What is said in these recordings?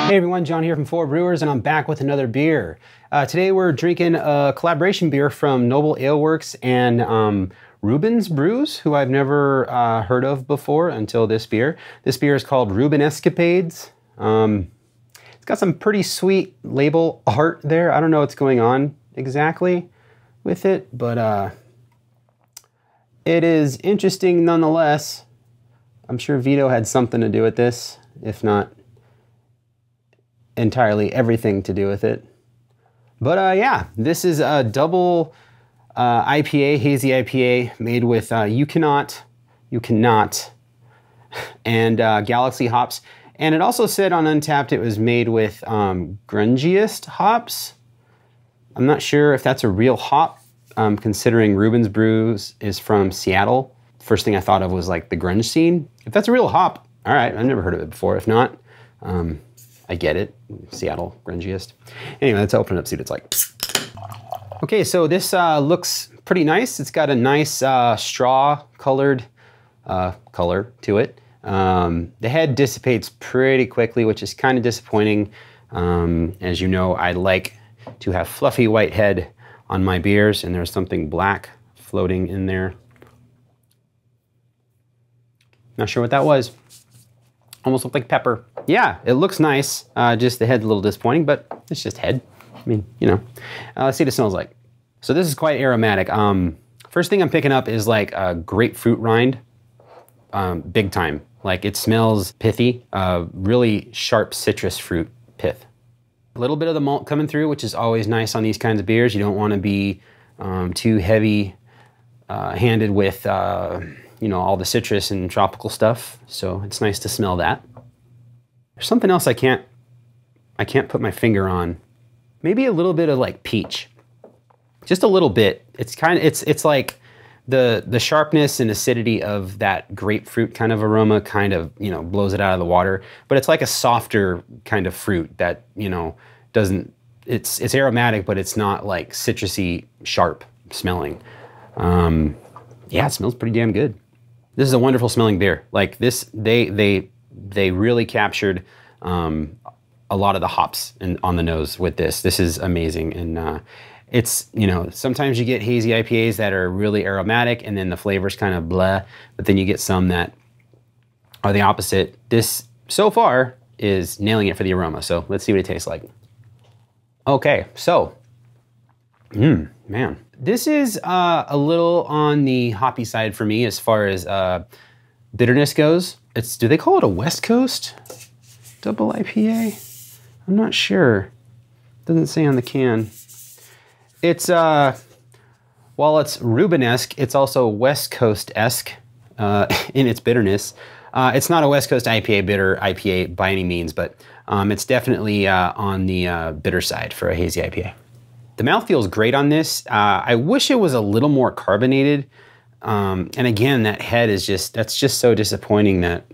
Hey everyone, John here from Brewers, and I'm back with another beer. Today we're drinking a collaboration beer from Noble Ale Works and Reuben's Brews, who I've never heard of before until this beer. This beer is called REUBENESQUEPADES. It's got some pretty sweet label art there. I don't know what's going on exactly with it, but it is interesting nonetheless. I'm sure Vito had something to do with this, if not entirely everything to do with it. But yeah, this is a double IPA, hazy IPA made with You Cannot, and Galaxy hops. And it also said on Untapped it was made with grungiest hops. I'm not sure if that's a real hop, considering Reuben's Brews is from Seattle. First thing I thought of was like the grunge scene. If that's a real hop, all right, I've never heard of it before. If not, I get it, Seattle, grungiest. Anyway, let's open it up, see what it's like. Okay, so this looks pretty nice. It's got a nice straw-colored color to it. The head dissipates pretty quickly, which is kind of disappointing. As you know, I like to have fluffy white head on my beers, and there's something black floating in there. Not sure what that was. Almost looked like pepper. Yeah, it looks nice. Just the head's a little disappointing, but it's just head. I mean, you know. Let's see what it smells like. So this is quite aromatic. First thing I'm picking up is like a grapefruit rind. Big time. Like it smells pithy. Really sharp citrus fruit pith. A little bit of the malt coming through, which is always nice on these kinds of beers. You don't want to be too heavy handed with you know, all the citrus and tropical stuff, so it's nice to smell that. There's something else I can't put my finger on. Maybe a little bit of like peach, just a little bit. It's kind of it's like the sharpness and acidity of that grapefruit kind of aroma kind of, you know, blows it out of the water. But it's like a softer kind of fruit that, you know, doesn't. It's aromatic, but it's not like citrusy sharp smelling. Yeah, it smells pretty damn good. This is a wonderful smelling beer. Like this, they really captured a lot of the hops on the nose with this. This is amazing, and it's, you know, sometimes you get hazy IPAs that are really aromatic, and then the flavors kind of blah. But then you get some that are the opposite. This so far is nailing it for the aroma. So let's see what it tastes like. Okay, so, man. This is a little on the hoppy side for me as far as bitterness goes. Do they call it a West Coast double IPA? I'm not sure. Doesn't say on the can. It's, while it's Reubenesque, it's also West Coast-esque in its bitterness. It's not a West Coast IPA bitter IPA by any means, but it's definitely on the bitter side for a hazy IPA. The mouthfeel is great on this. I wish it was a little more carbonated. And again, that head is that's just so disappointing that,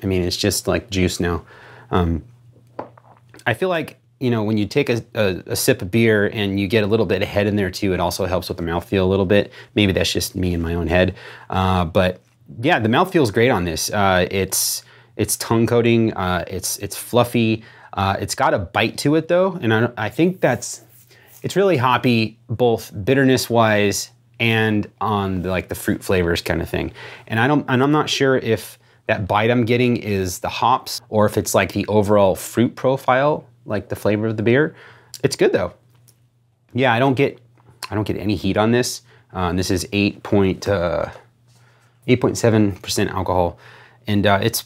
I mean, it's just like juice now. I feel like, you know, when you take a sip of beer and you get a little bit of head in there too, it also helps with the mouthfeel a little bit. Maybe that's just me in my own head. But yeah, the mouthfeel is great on this. It's tongue coating, it's fluffy. It's got a bite to it though. And I think it's really hoppy, both bitterness-wise and on the fruit flavors kind of thing. And I'm not sure if that bite I'm getting is the hops or if it's like the overall fruit profile, like the flavor of the beer. It's good though. Yeah, I don't get any heat on this. This is 8.7% alcohol, and it's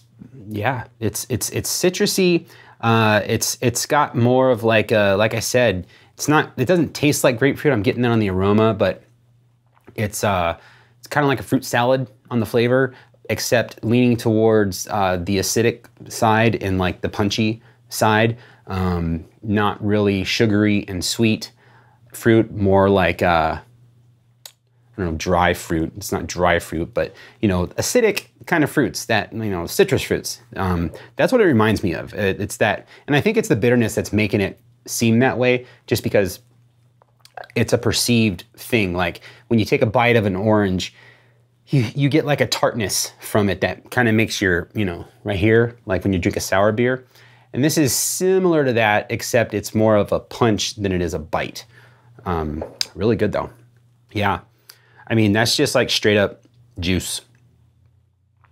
citrusy. It's got more of like I said. It doesn't taste like grapefruit. I'm getting that on the aroma, but it's kind of like a fruit salad on the flavor, except leaning towards the acidic side and like the punchy side. Not really sugary and sweet fruit, more like I don't know, dry fruit. It's not dry fruit, but you know, acidic kind of fruits that, you know, citrus fruits. That's what it reminds me of. It's that, and I think it's the bitterness that's making it seem that way, just because it's a perceived thing. Like when you take a bite of an orange, you get like a tartness from it that kind of makes your, you know, right here, like when you drink a sour beer, And this is similar to that, except it's more of a punch than it is a bite. Really good though. Yeah, I mean, that's just like straight up juice.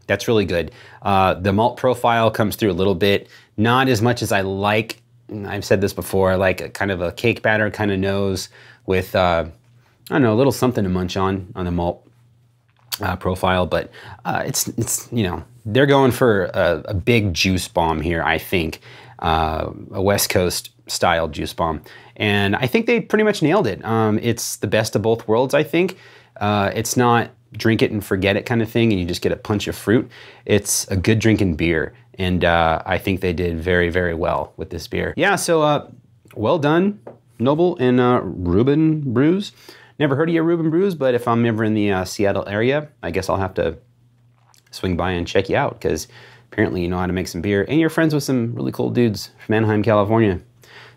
That's really good. The malt profile comes through a little bit, not as much as I like. I've said this before, I like a kind of a cake batter kind of nose with, I don't know, a little something to munch on the malt profile, but it's you know, they're going for a big juice bomb here, I think, a West Coast style juice bomb. And I think they pretty much nailed it. It's the best of both worlds, I think. It's not drink it and forget it kind of thing and you just get a punch of fruit. It's a good drinking beer. And I think they did very, very well with this beer. Yeah, so well done, Noble and Reuben Brews. Never heard of your Reuben Brews, but if I'm ever in the Seattle area, I guess I'll have to swing by and check you out because apparently you know how to make some beer and you're friends with some really cool dudes from Anaheim, California.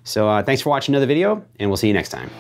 So thanks for watching another video and we'll see you next time.